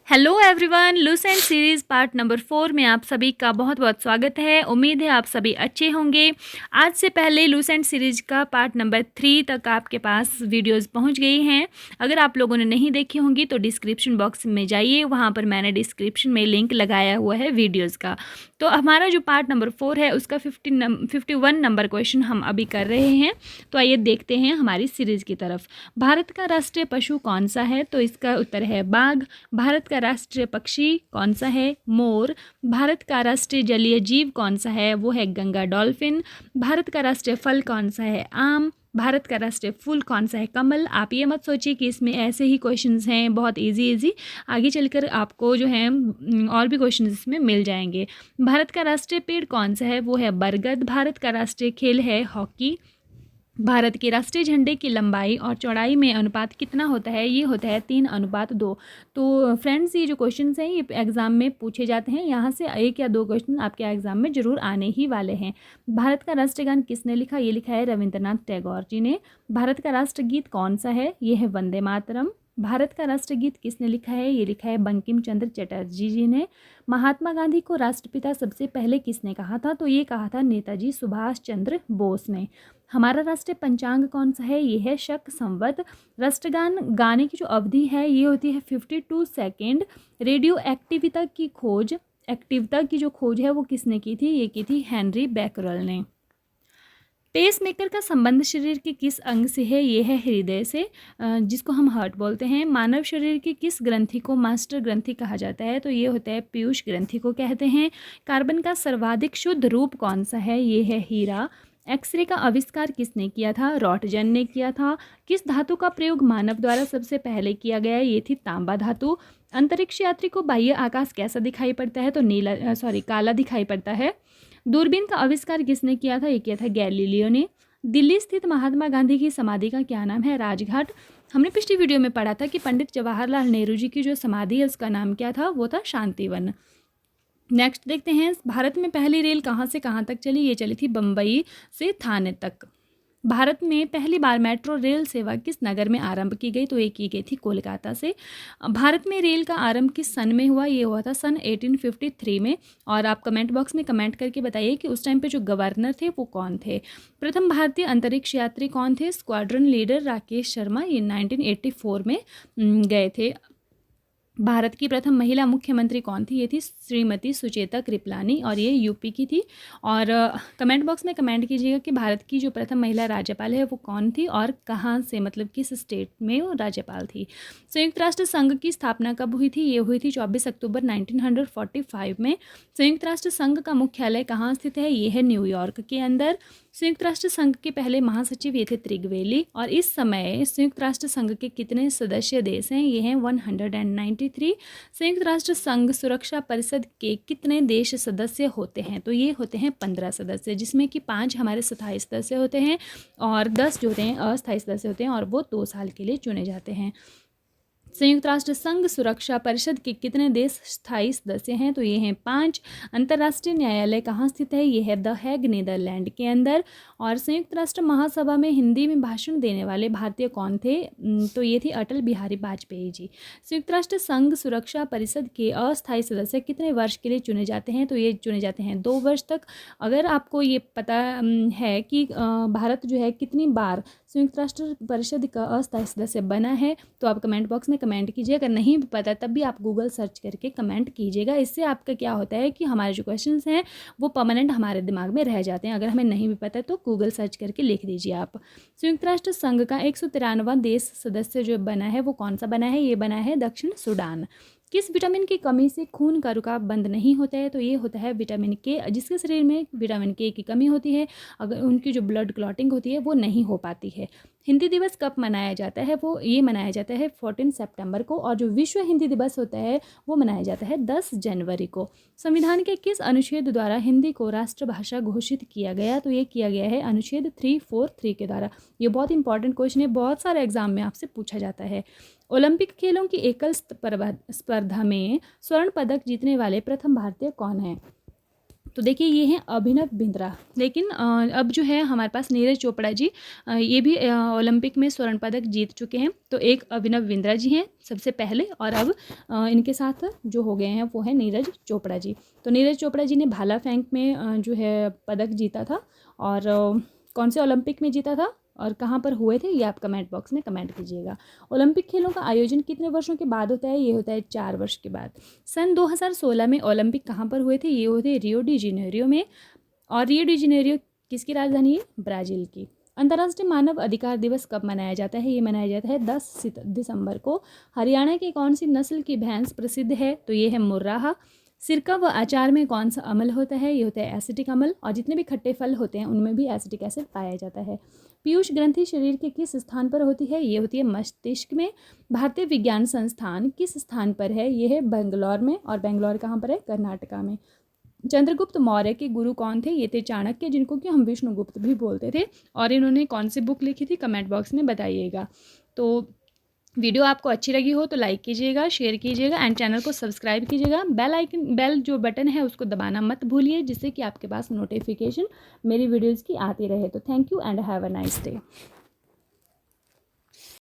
Hello everyone, Lucent series part number 4 में आप सभी का बहुत बहुत स्वागत है। उम्मीद है आप सभी अच्छे होंगे। आज से पहले लूसेंट सीरीज़ का पार्ट नंबर 3 तक आपके पास वीडियोस पहुंच गई हैं। अगर आप लोगों ने नहीं देखी होंगी तो डिस्क्रिप्शन बॉक्स में जाइए, वहां पर मैंने डिस्क्रिप्शन में लिंक लगाया हुआ है वीडियोज़ का। तो हमारा जो पार्ट नंबर 4 है उसका 51 नंबर क्वेश्चन हम अभी कर रहे हैं। तो आइए देखते हैं हमारी सीरीज़ की तरफ। भारत का राष्ट्रीय पशु कौन सा है? तो इसका उत्तर है बाघ। भारत का राष्ट्रीय पक्षी कौन सा है? मोर। भारत का राष्ट्रीय जलीय जीव कौन सा है? वो है गंगा डॉल्फिन। भारत का राष्ट्रीय फल कौन सा है? आम। भारत का राष्ट्रीय फूल कौन सा है? कमल। आप ये मत सोचिए कि इसमें ऐसे ही क्वेश्चंस हैं, बहुत इजी इजी। आगे चलकर आपको जो है और भी क्वेश्चंस इसमें मिल जाएंगे। भारत का राष्ट्रीय पेड़ कौन सा है? वो है बरगद। भारत का राष्ट्रीय खेल है हॉकी। भारत के राष्ट्रीय झंडे की लंबाई और चौड़ाई में अनुपात कितना होता है? ये होता है 3:2। तो फ्रेंड्स, ये जो क्वेश्चंस हैं ये एग्जाम में पूछे जाते हैं। यहाँ से एक या दो क्वेश्चन आपके एग्जाम में जरूर आने ही वाले हैं। भारत का राष्ट्रीय गान किसने लिखा? ये लिखा है रविंद्रनाथ टैगोर जी ने। भारत का राष्ट्रगीत कौन सा है? ये है वंदे मातरम। भारत का राष्ट्रगीत किसने लिखा है? ये लिखा है बंकिम चंद्र चटर्जी जी ने। महात्मा गांधी को राष्ट्रपिता सबसे पहले किसने कहा था? तो ये कहा था नेताजी सुभाष चंद्र बोस ने। हमारा राष्ट्रीय पंचांग कौन सा है? ये है शक संवत। राष्ट्रगान गाने की जो अवधि है ये होती है 52 सेकेंड। रेडियो एक्टिविता की जो खोज है वो किसने की थी? ये की थी हेनरी बैकरल ने। पेस मेकर का संबंध शरीर के किस अंग से है? ये है हृदय से, जिसको हम हार्ट बोलते हैं। मानव शरीर की किस ग्रंथि को मास्टर ग्रंथि कहा जाता है? तो ये होता है पीयूष ग्रंथि को कहते हैं। कार्बन का सर्वाधिक शुद्ध रूप कौन सा है? ये है हीरा। एक्सरे का आविष्कार किसने किया था? रॉटजन ने किया था। किस धातु का प्रयोग मानव द्वारा सबसे पहले किया गया? ये थी तांबा धातु। अंतरिक्ष यात्री को बाह्य आकाश कैसा दिखाई पड़ता है? तो काला दिखाई पड़ता है। दूरबीन का आविष्कार किसने किया था? ये किया था गैलीलियो ने। दिल्ली स्थित महात्मा गांधी की समाधि का क्या नाम है? राजघाट। हमने पिछली वीडियो में पढ़ा था कि पंडित जवाहरलाल नेहरू जी की जो समाधि है उसका नाम क्या था? वो था शांतिवन। नेक्स्ट देखते हैं, भारत में पहली रेल कहाँ से कहाँ तक चली? ये चली थी बम्बई से थाने तक। भारत में पहली बार मेट्रो रेल सेवा किस नगर में आरंभ की गई? तो ये की गई थी कोलकाता से। भारत में रेल का आरंभ किस सन में हुआ? ये हुआ था सन 1853 में। और आप कमेंट बॉक्स में कमेंट करके बताइए कि उस टाइम पे जो गवर्नर थे वो कौन थे। प्रथम भारतीय अंतरिक्ष यात्री कौन थे? Squadron leader Rakesh Sharma. ये 1984 में गए थे। भारत की प्रथम महिला मुख्यमंत्री कौन थी? ये थी श्रीमती सुचेता कृपलानी और ये यूपी की थी। और कमेंट बॉक्स में कमेंट कीजिएगा कि भारत की जो प्रथम महिला राज्यपाल है वो कौन थी और कहाँ से, मतलब किस स्टेट में वो राज्यपाल थी। संयुक्त राष्ट्र संघ की स्थापना कब हुई थी? ये हुई थी 24 अक्टूबर 1945 में। संयुक्त राष्ट्र संघ का मुख्यालय कहाँ स्थित है? ये है न्यूयॉर्क के अंदर। संयुक्त राष्ट्र संघ के पहले महासचिव ये थे त्रिगवेली। और इस समय संयुक्त राष्ट्र संघ के कितने सदस्य देश हैं? ये हैं 193। संयुक्त राष्ट्र संघ सुरक्षा परिषद के कितने देश सदस्य होते हैं? तो ये होते हैं 15 सदस्य, जिसमें कि 5 हमारे स्थायी सदस्य होते हैं और 10 जो होते हैं अस्थायी सदस्य होते हैं और वो 2 साल के लिए चुने जाते हैं। संयुक्त राष्ट्र संघ सुरक्षा परिषद के कितने देश स्थायी सदस्य हैं? तो ये हैं 5। अंतर्राष्ट्रीय न्यायालय कहाँ स्थित है? ये है द हैग, नीदरलैंड के अंदर। और संयुक्त राष्ट्र महासभा में हिंदी में भाषण देने वाले भारतीय कौन थे? तो ये थे अटल बिहारी वाजपेयी जी। संयुक्त राष्ट्र संघ सुरक्षा परिषद के अस्थायी सदस्य कितने वर्ष के लिए चुने जाते हैं? तो ये चुने जाते हैं 2 वर्ष तक। अगर आपको ये पता है कि भारत जो है कितनी बार संयुक्त राष्ट्र परिषद का अस्थायी सदस्य बना है तो आप कमेंट बॉक्स में कमेंट कीजिए। अगर नहीं भी पता तब भी आप गूगल सर्च करके कमेंट कीजिएगा। इससे आपका क्या होता है कि हमारे जो क्वेश्चंस हैं वो परमानेंट हमारे दिमाग में रह जाते हैं। अगर हमें नहीं भी पता तो गूगल सर्च करके लिख दीजिए आप। संयुक्त राष्ट्र संघ का 193वां देश सदस्य जो बना है वो कौन सा बना है? ये बना है दक्षिण सूडान। किस विटामिन की कमी से खून का रुकाव बंद नहीं होता है? तो ये होता है विटामिन के। जिसके शरीर में विटामिन के की कमी होती है, अगर उनकी जो ब्लड क्लॉटिंग होती है वो नहीं हो पाती है। हिंदी दिवस कब मनाया जाता है? वो ये मनाया जाता है 14 सितंबर को। और जो विश्व हिंदी दिवस होता है वो मनाया जाता है 10 जनवरी को। संविधान के किस अनुच्छेद द्वारा हिंदी को राष्ट्रभाषा घोषित किया गया? तो ये किया गया है अनुच्छेद 343 के द्वारा। ये बहुत इंपॉर्टेंट क्वेश्चन है, बहुत सारे एग्जाम में आपसे पूछा जाता है। ओलंपिक खेलों की एकल स्पर्धा में स्वर्ण पदक जीतने वाले प्रथम भारतीय कौन है? तो देखिए ये हैं अभिनव बिंद्रा। लेकिन अब जो है हमारे पास नीरज चोपड़ा जी, ये भी ओलंपिक में स्वर्ण पदक जीत चुके हैं। तो एक अभिनव बिंद्रा जी हैं सबसे पहले, और अब इनके साथ जो हो गए हैं वो है नीरज चोपड़ा जी। तो नीरज चोपड़ा जी ने भाला फेंक में जो है पदक जीता था, और कौन से ओलंपिक में जीता था और कहाँ पर हुए थे ये आप कमेंट बॉक्स में कमेंट कीजिएगा। ओलंपिक खेलों का आयोजन कितने वर्षों के बाद होता है? ये होता है 4 वर्ष के बाद। सन 2016 में ओलंपिक कहाँ पर हुए थे? ये हुए थे रियो डी जेनेरियो में, और रियो डी जेनेरियो किसकी राजधानी है? ब्राज़ील की। अंतर्राष्ट्रीय मानव अधिकार दिवस कब मनाया जाता है? ये मनाया जाता है 10 दिसंबर को। हरियाणा की कौन सी नस्ल की भैंस प्रसिद्ध है? तो ये है मुर्राह। सिरका व अचार में कौन सा अम्ल होता है? ये होता है एसिटिक अम्ल, और जितने भी खट्टे फल होते हैं उनमें भी एसिटिक एसिड पाया जाता है। पीयूष ग्रंथि शरीर के किस स्थान पर होती है? ये होती है मस्तिष्क में। भारतीय विज्ञान संस्थान किस स्थान पर है? ये है बेंगलोर में, और बेंगलोर कहाँ पर है? कर्नाटका में। चंद्रगुप्त मौर्य के गुरु कौन थे? ये थे चाणक्य, जिनको कि हम विष्णुगुप्त भी बोलते थे। और इन्होंने कौन सी बुक लिखी थी? कमेंट बॉक्स में बताइएगा। तो वीडियो आपको अच्छी लगी हो तो लाइक कीजिएगा, शेयर कीजिएगा एंड चैनल को सब्सक्राइब कीजिएगा। बेल जो बटन है उसको दबाना मत भूलिए, जिससे कि आपके पास नोटिफिकेशन मेरी वीडियोज़ की आती रहे। तो thank you and have a nice day.